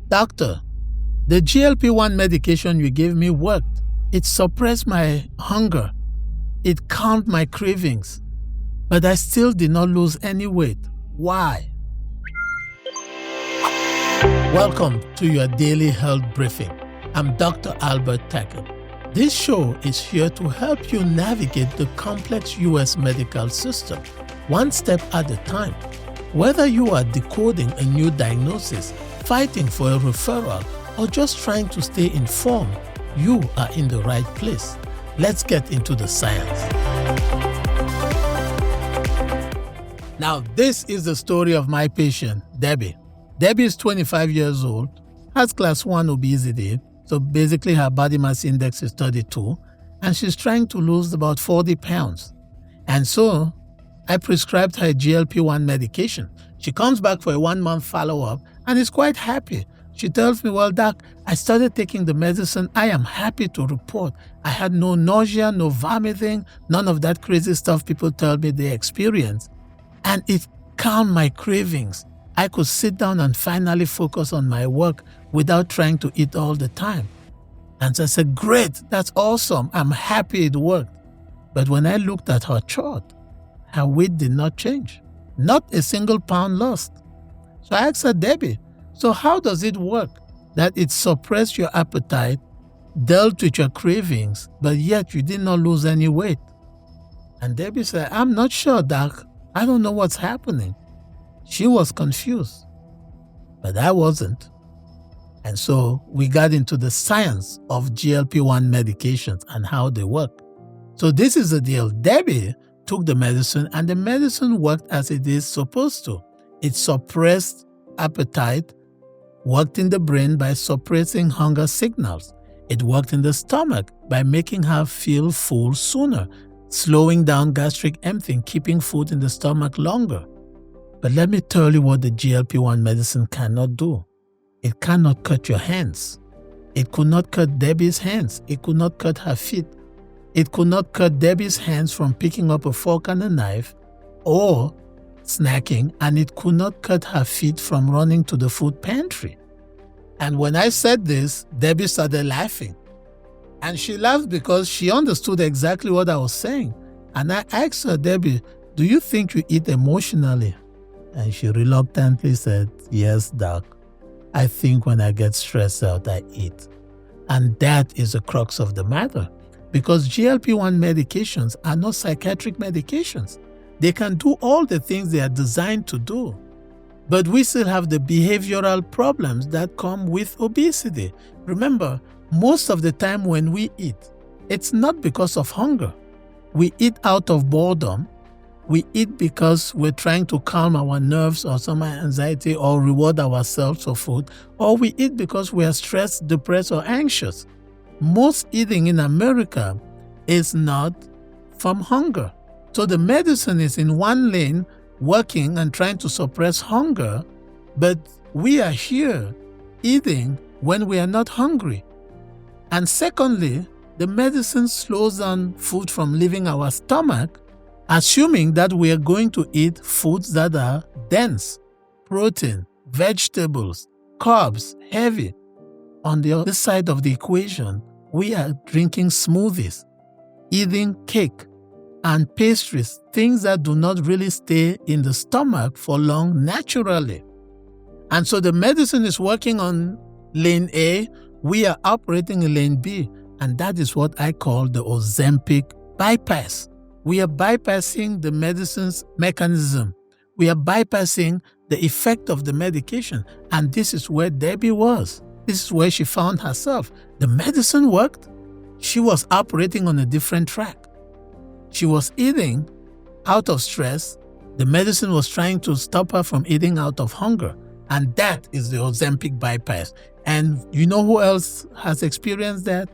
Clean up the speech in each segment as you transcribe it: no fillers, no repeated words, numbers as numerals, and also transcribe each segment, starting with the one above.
"Doctor, the GLP-1 medication you gave me worked. It suppressed my hunger. It calmed my cravings. But I still did not lose any weight. Why?" Welcome to your daily health briefing. I'm Dr. Albert Tackett. This show is here to help you navigate the complex U.S. medical system, one step at a time. Whether you are decoding a new diagnosis, fighting for a referral, or just trying to stay informed, you are in the right place. Let's get into the science. Now, this is the story of my patient, Debbie. Debbie is 25 years old, has class 1 obesity, so basically her body mass index is 32, and she's trying to lose about 40 pounds. And so I prescribed her GLP-1 medication. She comes back for a 1-month follow-up and is quite happy. She tells me, "Well, doc, I started taking the medicine. I am happy to report I had no nausea, no vomiting, none of that crazy stuff people tell me they experience. And it calmed my cravings. I could sit down and finally focus on my work without trying to eat all the time." And so I said, "Great, that's awesome. I'm happy it worked." But when I looked at her chart, her weight did not change. Not a single pound lost. So I asked her, "Debbie, so how does it work that it suppressed your appetite, dealt with your cravings, but yet you did not lose any weight?" And Debbie said, "I'm not sure, doc. I don't know what's happening." She was confused, but I wasn't. And so we got into the science of GLP-1 medications and how they work. So this is the deal. Debbie took the medicine and the medicine worked as it is supposed to. It suppressed appetite, worked in the brain by suppressing hunger signals. It worked in the stomach by making her feel full sooner, slowing down gastric emptying, keeping food in the stomach longer. But let me tell you what the GLP-1 medicine cannot do. It cannot cut your hands. It could not cut Debbie's hands. It could not cut her feet. It could not cut Debbie's hands from picking up a fork and a knife or snacking, and it could not cut her feet from running to the food pantry. And when I said this, Debbie started laughing. And she laughed because she understood exactly what I was saying. And I asked her, "Debbie, do you think you eat emotionally?" And she reluctantly said, "Yes, doc. I think when I get stressed out, I eat." And that is the crux of the matter. Because GLP-1 medications are not psychiatric medications. They can do all the things they are designed to do. But we still have the behavioral problems that come with obesity. Remember, most of the time when we eat, it's not because of hunger. We eat out of boredom. We eat because we're trying to calm our nerves or some anxiety or reward ourselves for food, or we eat because we are stressed, depressed, or anxious. Most eating in America is not from hunger. So the medicine is in one lane working and trying to suppress hunger, but we are here eating when we are not hungry. And secondly, the medicine slows down food from leaving our stomach, assuming that we are going to eat foods that are dense, protein, vegetables, carbs, heavy. On the other side of the equation, we are drinking smoothies, eating cake and pastries, things that do not really stay in the stomach for long naturally. And so the medicine is working on lane A, we are operating in lane B, and that is what I call the Ozempic bypass. We are bypassing the medicine's mechanism. We are bypassing the effect of the medication. And this is where Debbie was. This is where she found herself. The medicine worked. She was operating on a different track. She was eating out of stress. The medicine was trying to stop her from eating out of hunger. And that is the Ozempic bypass. And you know who else has experienced that?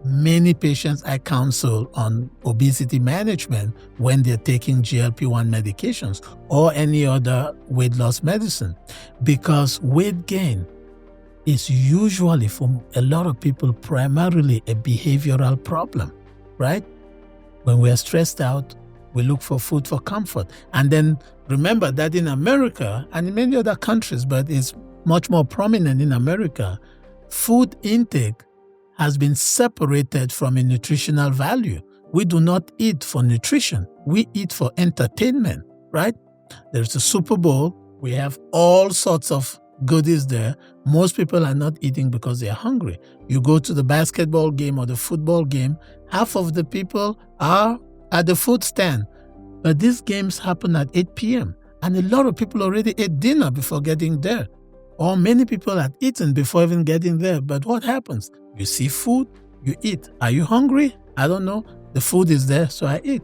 Many patients I counsel on obesity management when they're taking GLP-1 medications or any other weight loss medicine, because weight gain is usually, for a lot of people, primarily a behavioral problem, right? When we are stressed out, we look for food for comfort. And then remember that in America and in many other countries, but it's much more prominent in America, food intake has been separated from a nutritional value. We do not eat for nutrition. We eat for entertainment, right? There's a Super Bowl. We have all sorts of goodies there. Most people are not eating because they're hungry. You go to the basketball game or the football game, half of the people are at the food stand. But these games happen at 8 p.m. and a lot of people already ate dinner before getting there. Or many people had eaten before even getting there. But what happens? You see food, you eat. Are you hungry? I don't know. The food is there, so I eat.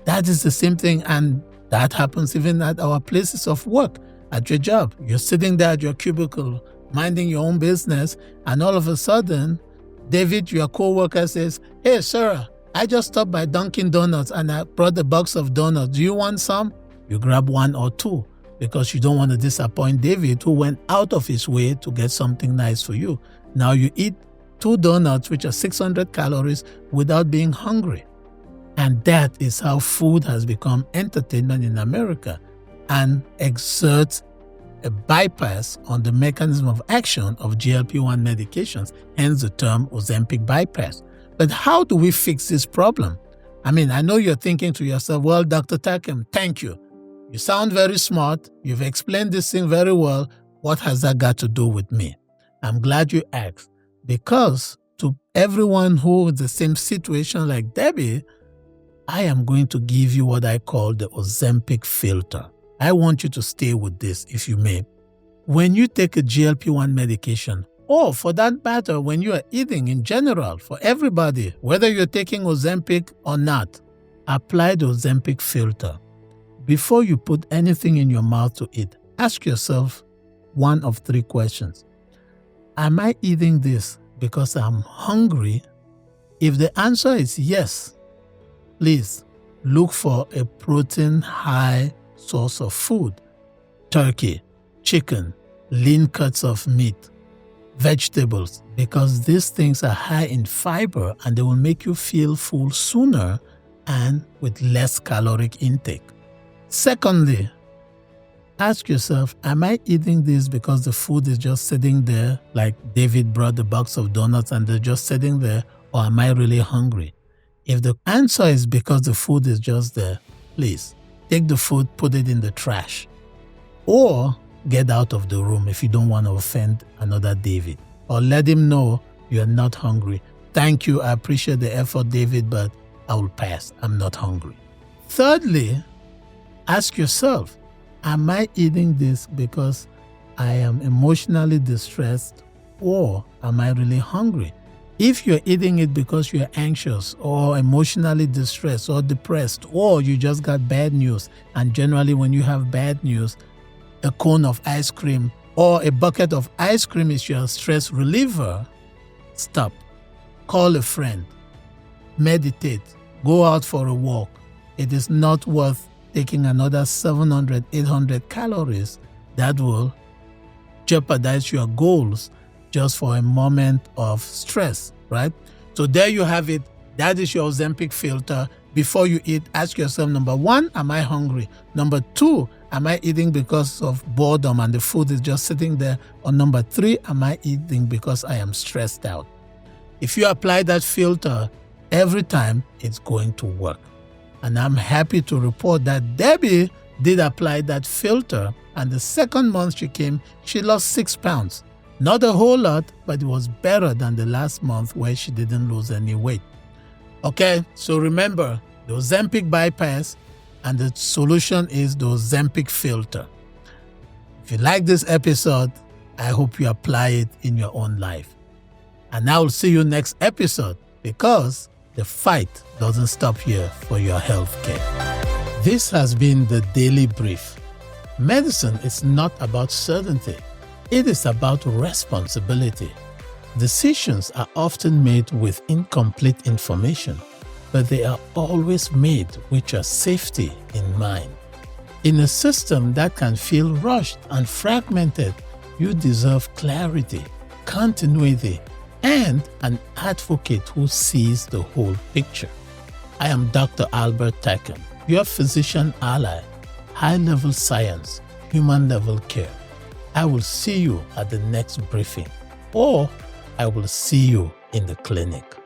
That is the same thing, and that happens even at our places of work. At your job, you're sitting there at your cubicle, minding your own business, and all of a sudden, David, your co-worker, says, "Hey, Sarah, I just stopped by Dunkin' Donuts and I brought a box of donuts. Do you want some?" You grab one or two because you don't want to disappoint David, who went out of his way to get something nice for you. Now you eat 2 donuts, which are 600 calories, without being hungry. And that is how food has become entertainment in America and exerts a bypass on the mechanism of action of GLP-1 medications, hence the term Ozempic Bypass. But how do we fix this problem? I mean, I know you're thinking to yourself, well, Dr. Takem, thank you. You sound very smart. You've explained this thing very well. What has that got to do with me? I'm glad you asked. Because to everyone who is in the same situation like Debbie, I am going to give you what I call the Ozempic Filter. I want you to stay with this, if you may. When you take a GLP-1 medication, or for that matter, when you are eating in general, for everybody, whether you're taking Ozempic or not, apply the Ozempic Filter. Before you put anything in your mouth to eat, ask yourself one of 3 questions. Am I eating this because I'm hungry? If the answer is yes, please look for a protein-high source of food. Turkey, chicken, lean cuts of meat, vegetables, because these things are high in fiber and they will make you feel full sooner and with less caloric intake. Secondly, ask yourself, am I eating this because the food is just sitting there, like David brought the box of donuts and they're just sitting there, or am I really hungry? If the answer is because the food is just there, please take the food, put it in the trash, or get out of the room if you don't want to offend another David, or let him know you're not hungry. Thank you, I appreciate the effort, David, but I will pass. I'm not hungry. Thirdly, ask yourself, am I eating this because I am emotionally distressed, or am I really hungry? If you're eating it because you're anxious or emotionally distressed or depressed, or you just got bad news, and generally when you have bad news, a cone of ice cream or a bucket of ice cream is your stress reliever, stop. Call a friend. Meditate. Go out for a walk. It is not worth taking another 700, 800 calories that will jeopardize your goals just for a moment of stress, right? So there you have it. That is your Ozempic Filter. Before you eat, ask yourself, number 1, am I hungry? Number 2, am I eating because of boredom and the food is just sitting there? Or number 3, am I eating because I am stressed out? If you apply that filter every time, it's going to work. And I'm happy to report that Debbie did apply that filter, and the second month she came, she lost 6 pounds. Not a whole lot, but it was better than the last month where she didn't lose any weight. Okay, so remember, the Ozempic Bypass, and the solution is the Ozempic Filter. If you like this episode, I hope you apply it in your own life. And I will see you next episode, because the fight doesn't stop here for your health care. This has been the Daily Brief. Medicine is not about certainty. It is about responsibility. Decisions are often made with incomplete information, but they are always made with your safety in mind. In a system that can feel rushed and fragmented, you deserve clarity, continuity, and an advocate who sees the whole picture. I am Dr. Albert Takem, your physician ally, high-level science, human-level care. I will see you at the next briefing, or I will see you in the clinic.